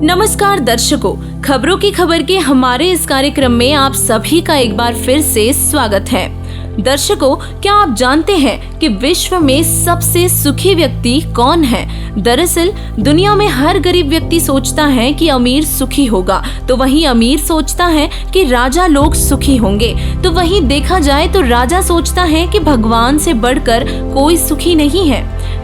नमस्कार दर्शकों, खबरों की खबर के हमारे इस कार्यक्रम में आप सभी का एक बार फिर से स्वागत है। दर्शकों, क्या आप जानते हैं कि विश्व में सबसे सुखी व्यक्ति कौन है? दरअसल दुनिया में हर गरीब व्यक्ति सोचता है कि अमीर सुखी होगा, तो वहीं अमीर सोचता है कि राजा लोग सुखी होंगे। तो वहीं देखा जाए तो राजा सोचता है कि भगवान से बढ़कर कोई सुखी नहीं है।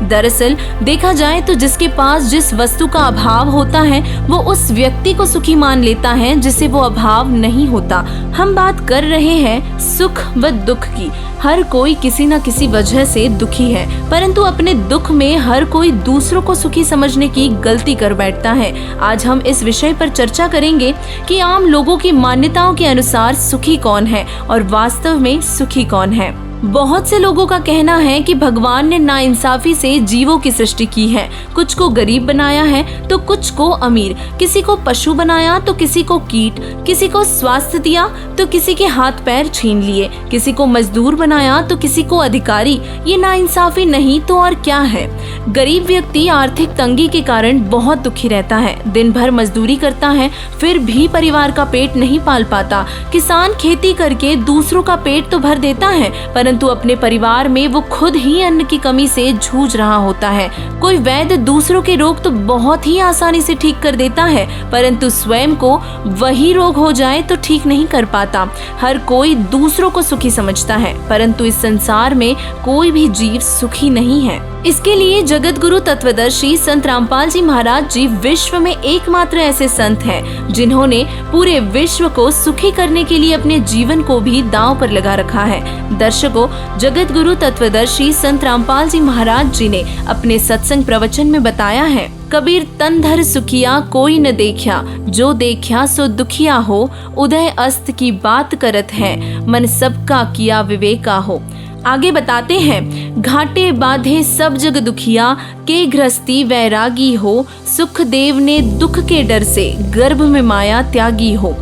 दरअसल देखा जाए तो जिसके पास जिस वस्तु का अभाव होता है वो उस व्यक्ति को सुखी मान लेता है जिसे वो अभाव नहीं होता। हम बात कर रहे हैं सुख व दुख की। हर कोई किसी न किसी वजह से दुखी है, परंतु अपने दुख में हर कोई दूसरों को सुखी समझने की गलती कर बैठता है। आज हम इस विषय पर चर्चा करेंगे कि आम लोगों की मान्यताओं के अनुसार सुखी कौन है और वास्तव में सुखी कौन है। बहुत से लोगों का कहना है कि भगवान ने नाइंसाफी से जीवों की सृष्टि की है। कुछ को गरीब बनाया है तो कुछ को अमीर, किसी को पशु बनाया तो किसी को कीट, किसी को स्वास्थ्य दिया तो किसी के हाथ पैर छीन लिए, किसी को मजदूर बनाया तो किसी को अधिकारी। ये नाइंसाफी नहीं तो और क्या है। गरीब व्यक्ति आर्थिक तंगी के कारण बहुत दुखी रहता है। दिन भर मजदूरी करता है फिर भी परिवार का पेट नहीं पाल पाता। किसान खेती करके दूसरों का पेट तो भर देता है, परंतु अपने परिवार में वो खुद ही अन्न की कमी से जूझ रहा होता है। कोई वैद्य दूसरों के रोग तो बहुत ही आसानी से ठीक कर देता है, परंतु स्वयं को वही रोग हो जाए तो ठीक नहीं कर पाता। हर कोई दूसरों को सुखी समझता है, परंतु इस संसार में कोई भी जीव सुखी नहीं है। इसके लिए जगत गुरु तत्वदर्शी संत रामपाल जी महाराज जी विश्व में एकमात्र ऐसे संत हैं जिन्होंने पूरे विश्व को सुखी करने के लिए अपने जीवन को भी दांव पर लगा रखा है। दर्शकों, जगत गुरु तत्वदर्शी संत रामपाल जी महाराज जी ने अपने सत्संग प्रवचन में बताया है, कबीर तन धर सुखिया कोई न देखा, जो देखा सो दुखिया हो, उदय अस्त की बात करत है, मन सबका किया विवेका हो। आगे बताते हैं, घाटे बाधे सब जग दुखिया, के गृहस्थी वैरागी हो, सुख देव ने दुख के डर से गर्भ में माया त्यागी हो।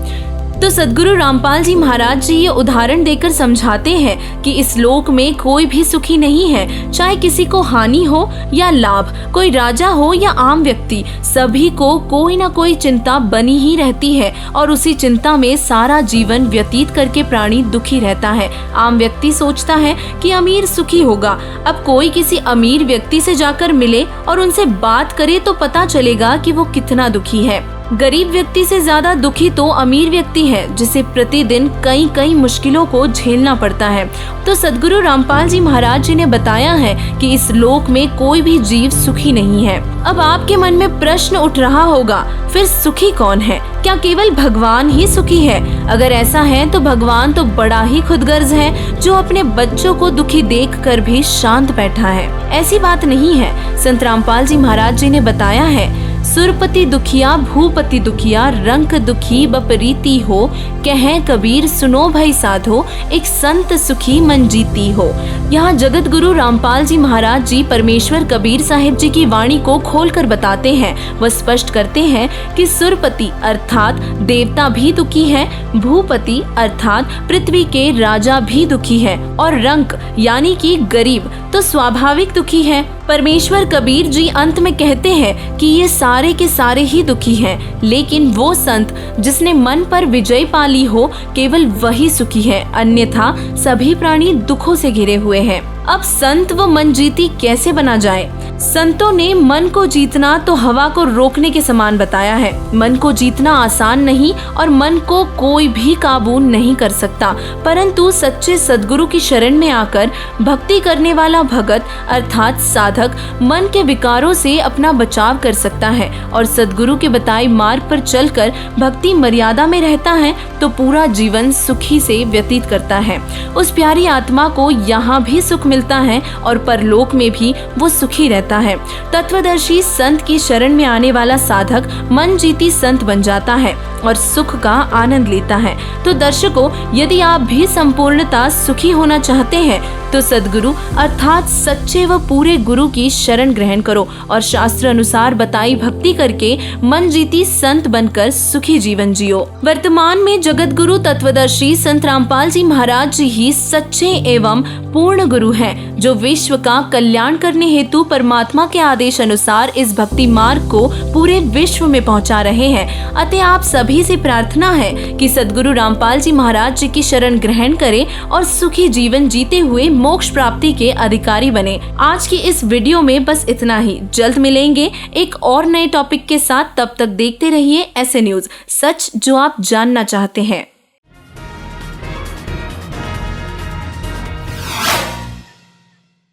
तो सदगुरु रामपाल जी महाराज जी ये उदाहरण देकर समझाते हैं कि इस लोक में कोई भी सुखी नहीं है। चाहे किसी को हानि हो या लाभ, कोई राजा हो या आम व्यक्ति, सभी को कोई ना कोई चिंता बनी ही रहती है और उसी चिंता में सारा जीवन व्यतीत करके प्राणी दुखी रहता है। आम व्यक्ति सोचता है कि अमीर सुखी होगा। अब कोई किसी अमीर व्यक्ति से जाकर मिले और उनसे बात करे तो पता चलेगा कि वो कितना दुखी है। गरीब व्यक्ति से ज्यादा दुखी तो अमीर व्यक्ति है जिसे प्रतिदिन कई मुश्किलों को झेलना पड़ता है। तो सदगुरु रामपाल जी महाराज जी ने बताया है कि इस लोक में कोई भी जीव सुखी नहीं है। अब आपके मन में प्रश्न उठ रहा होगा, फिर सुखी कौन है? क्या केवल भगवान ही सुखी है? अगर ऐसा है तो भगवान तो बड़ा ही खुदगर्ज है जो अपने बच्चों को दुखी देखकर भी शांत बैठा है। ऐसी बात नहीं है। संत रामपाल जी महाराज जी ने बताया है, सुरपति दुखिया भूपति दुखिया, रंक दुखी बपरीती हो, कहें कबीर सुनो भई साधो, एक संत सुखी मन जीती हो। यहाँ जगत गुरु रामपाल जी महाराज जी परमेश्वर कबीर साहिब जी की वाणी को खोलकर बताते हैं। वह स्पष्ट करते हैं कि सुरपति अर्थात देवता भी दुखी है, भूपति अर्थात पृथ्वी के राजा भी दुखी है, और रंक यानी कि गरीब तो स्वाभाविक दुखी है। परमेश्वर कबीर जी अंत में कहते हैं कि ये सारे के सारे ही दुखी हैं, लेकिन वो संत जिसने मन पर विजय पा ली हो, केवल वही सुखी है, अन्यथा सभी प्राणी दुखों से घिरे हुए हैं। अब संत व मन जीती कैसे बना जाए? संतों ने मन को जीतना तो हवा को रोकने के समान बताया है। मन को जीतना आसान नहीं और मन को कोई भी काबू नहीं कर सकता, परंतु सच्चे सद्गुरु की शरण में आकर भक्ति करने वाला भगत अर्थात साधक मन के विकारों से अपना बचाव कर सकता है और सद्गुरु के बताए मार्ग पर चलकर भक्ति मर्यादा में रहता है तो पूरा जीवन सुखी से व्यतीत करता है। उस प्यारी आत्मा को यहाँ भी सुख मिलता है और परलोक में भी वो सुखी रहता है। तत्वदर्शी संत की शरण में आने वाला साधक मन जीती संत बन जाता है। और सुख का आनंद लेता है। तो दर्शकों, यदि आप भी संपूर्णता सुखी होना चाहते हैं तो सद्गुरु अर्थात सच्चे व पूरे गुरु की शरण ग्रहण करो और शास्त्र अनुसार बताई भक्ति करके मन जीती संत बनकर सुखी जीवन जियो। वर्तमान में जगत गुरु तत्वदर्शी संत रामपाल जी महाराज जी ही सच्चे एवं पूर्ण गुरु हैं, जो विश्व का कल्याण करने हेतु परमात्मा के आदेश अनुसार इस भक्ति मार्ग को पूरे विश्व में पहुंचा रहे हैं। अतः आप सभी से प्रार्थना है कि सद्गुरु रामपाल जी महाराज जी की शरण ग्रहण करें और सुखी जीवन जीते हुए मोक्ष प्राप्ति के अधिकारी बने। आज की इस वीडियो में बस इतना ही। जल्द मिलेंगे एक और नए टॉपिक के साथ। तब तक देखते रहिए ऐसे न्यूज, सच जो आप जानना चाहते हैं।